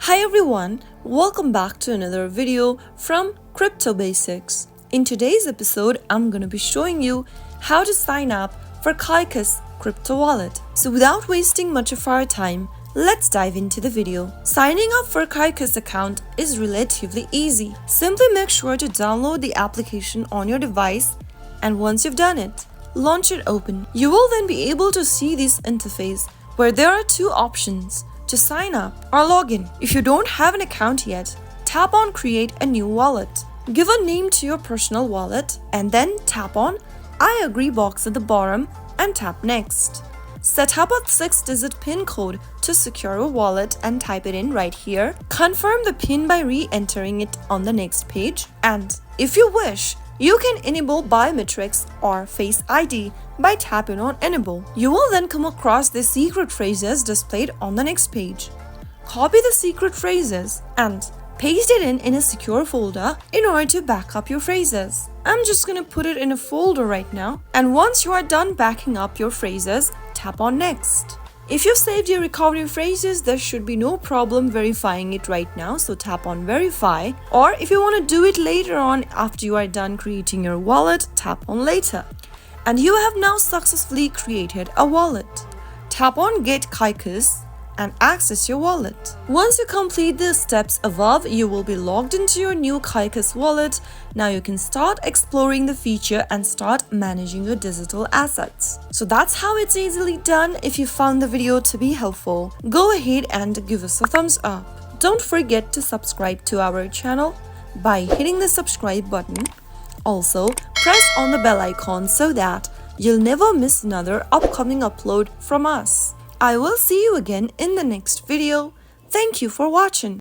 Hi everyone, welcome back to another video from Crypto Basics. In today's episode, I'm going to be showing you how to sign up for Kaikas Crypto Wallet. So without wasting much of our time, let's dive into the video. Signing up for Kaikas account is relatively easy. Simply make sure to download the application on your device, and once you've done it, launch it open. You will then be able to see this interface where there are two options to sign up or log in. If you don't have an account yet, tap on Create a New Wallet. Give a name to your personal wallet and then tap on I agree box at the bottom and tap Next. Set up a 6-digit PIN code to secure a wallet and type it in right here. Confirm the PIN by re-entering it on the next page, and if you wish, you can enable biometrics or Face ID by tapping on Enable. You will then come across the secret phrases displayed on the next page. Copy the secret phrases and paste it in a secure folder in order to back up your phrases. I'm just gonna put it in a folder right now, and once you are done backing up your phrases, tap on Next. If you've saved your recovery phrases, there should be no problem verifying it right now, so tap on Verify. Or if you want to do it later on after you are done creating your wallet, tap on Later. And you have now successfully created a wallet. Tap on Get Kaikas and access your wallet. Once you complete the steps above, you will be logged into your new Kaikas wallet. Now you can start exploring the feature and start managing your digital assets. So that's how it's easily done. If you found the video to be helpful, go ahead and give us a thumbs up. Don't forget to subscribe to our channel by hitting the subscribe button. Also, press on the bell icon so that you'll never miss another upcoming upload from us. I will see you again in the next video. Thank you for watching.